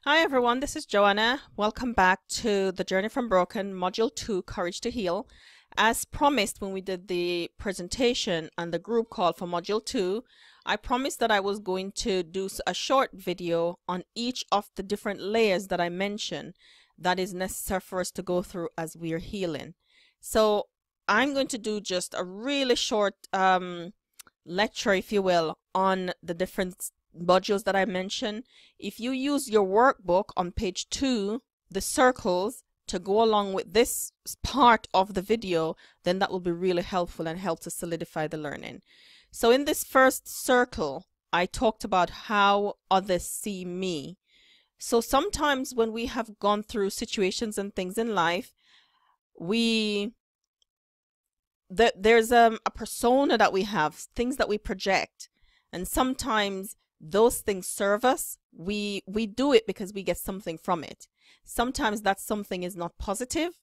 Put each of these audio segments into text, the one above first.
Hi everyone, this is Joanna. Welcome back to the Journey from Broken, Module 2, Courage to Heal. As promised when we did the presentation and the group call for Module 2, I promised that I was going to do a short video on each of the different layers that I mentioned that is necessary for us to go through as we are healing. So I'm going to do just a really short lecture, if you will, on the different modules that I mentioned. If you use your workbook on page 2, the circles, to go along with this part of the video, then that will be really helpful and help to solidify the learning. So in this first circle, I talked about how others see me. So sometimes when we have gone through situations and things in life, there's a persona that we have, things that we project, and sometimes those things serve us. We do it because we get something from it. Sometimes that something is not positive,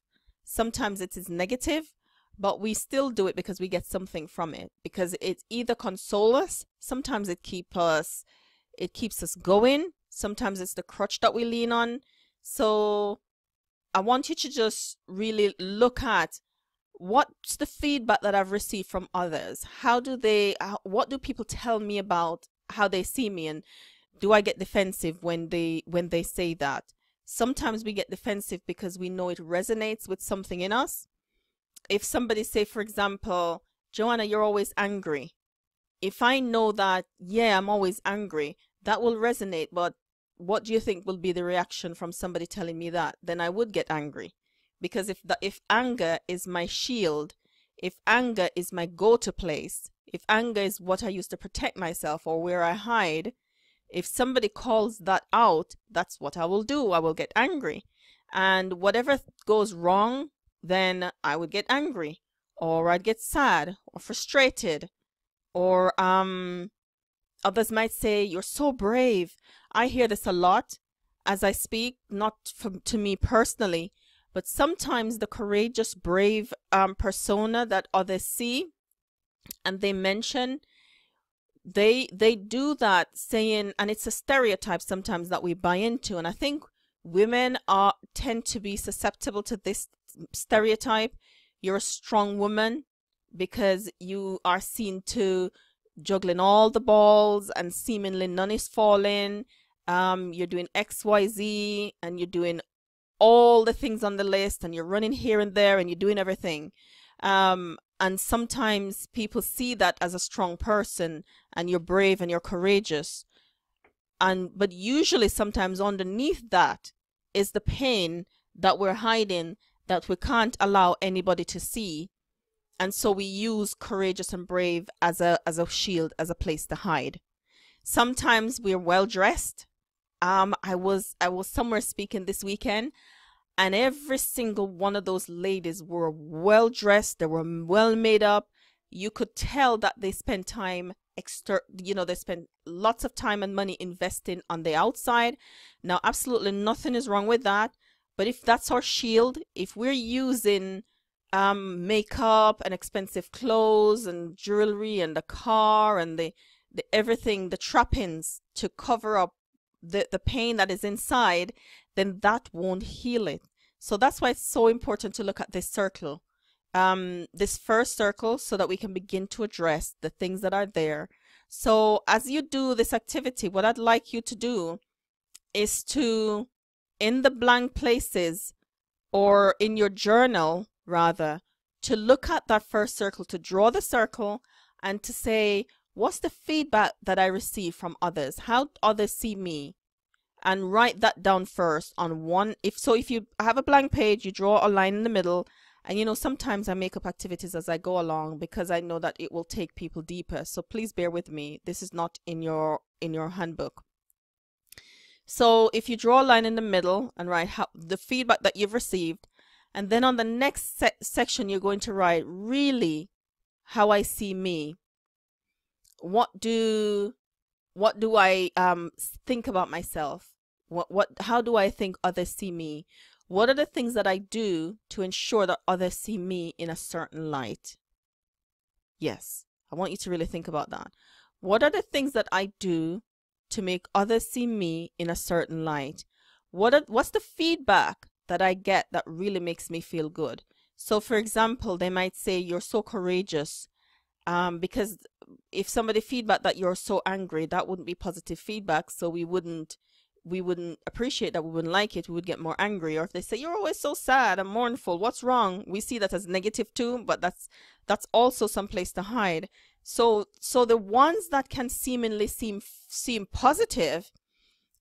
sometimes it is negative, but we still do it because we get something from it, because it either consoles us, sometimes it keeps us going, sometimes it's the crutch that we lean on. So I want you to just really look at what's the feedback that I've received from others. What do people tell me about how they see me, and do I get defensive when they say that? Sometimes we get defensive because we know it resonates with something in us. If somebody say, for example, Joanna, you're always angry. If I know that, yeah, I'm always angry, that will resonate, but what do you think will be the reaction from somebody telling me that? Then I would get angry. Because if anger is my shield, if anger is my go-to place, if anger is what I use to protect myself or where I hide, if somebody calls that out, that's what I will do. I will get angry. And whatever goes wrong, then I would get angry, or I'd get sad or frustrated, or others might say, you're so brave. I hear this a lot as I speak, not to me personally, but sometimes the courageous, brave persona that others see and they mention, they do that saying, and it's a stereotype sometimes that we buy into, and I think women tend to be susceptible to this stereotype. You're a strong woman because you are seen to juggling all the balls and seemingly none is falling. You're doing XYZ and you're doing all the things on the list, and you're running here and there and you're doing everything. And sometimes people see that as a strong person, and you're brave and you're courageous. But usually sometimes underneath that is the pain that we're hiding, that we can't allow anybody to see. And so we use courageous and brave as a shield, as a place to hide. Sometimes we're well dressed. I was somewhere speaking this weekend, and every single one of those ladies were well dressed. They were well made up. You could tell that they spent time they spent lots of time and money investing on the outside. Now, absolutely nothing is wrong with that. But if that's our shield, if we're using makeup and expensive clothes and jewelry and the car and the everything, the trappings to cover up the pain that is inside, then that won't heal it. So that's why it's so important to look at this circle, this first circle, so that we can begin to address the things that are there. So as you do this activity, what I'd like you to do is to, in the blank places, or in your journal rather, to look at that first circle, to draw the circle and to say, what's the feedback that I receive from others? How others see me? And write that down first on one. If you have a blank page, you draw a line in the middle. And sometimes I make up activities as I go along because I know that it will take people deeper. So please bear with me. This is not in your handbook. So if you draw a line in the middle and write the feedback that you've received, and then on the next section you're going to write, really, how I see me. What do I think about myself? How do I think others see me? What are the things that I do to ensure that others see me in a certain light? Yes, I want you to really think about that. What are the things that I do to make others see me in a certain light? What's the feedback that I get that really makes me feel good? So, for example, they might say, "You're so courageous." Because if somebody feedback that you're so angry, that wouldn't be positive feedback. So we wouldn't appreciate that. We wouldn't like it. We would get more angry. Or if they say, "You're always so sad and mournful, what's wrong?" We see that as negative too, but that's also some place to hide. So the ones that can seemingly seem positive,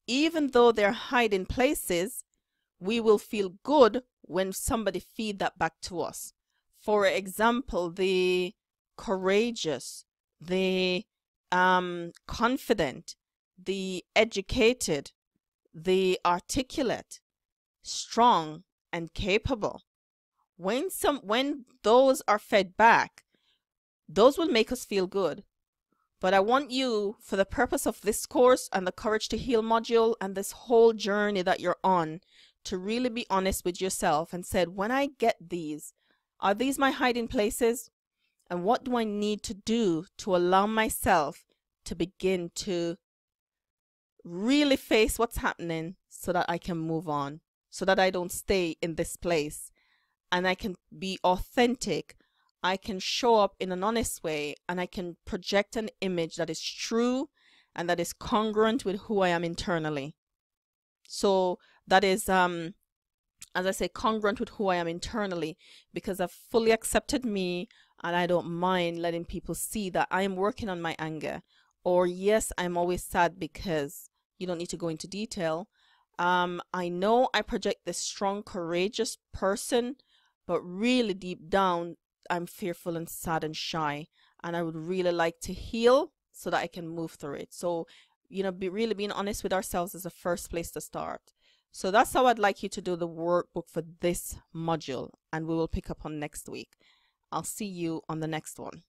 even though they're hiding places, we will feel good when somebody feed that back to us. For example, the courageous, the confident, the educated, the articulate, strong, and capable. When those are fed back, those will make us feel good. But I want you, for the purpose of this course and the Courage to Heal module and this whole journey that you're on, to really be honest with yourself and said, when I get these, are these my hiding places? And what do I need to do to allow myself to begin to really face what's happening so that I can move on, so that I don't stay in this place and I can be authentic. I can show up in an honest way and I can project an image that is true and that is congruent with who I am internally. So that is, as I say, congruent with who I am internally, because I've fully accepted me and I don't mind letting people see that I am working on my anger. Or yes, I'm always sad because you don't need to go into detail. I know I project this strong, courageous person, but really deep down, I'm fearful and sad and shy, and I would really like to heal so that I can move through it. So, really being honest with ourselves is the first place to start. So that's how I'd like you to do the workbook for this module, and we will pick up on next week. I'll see you on the next one.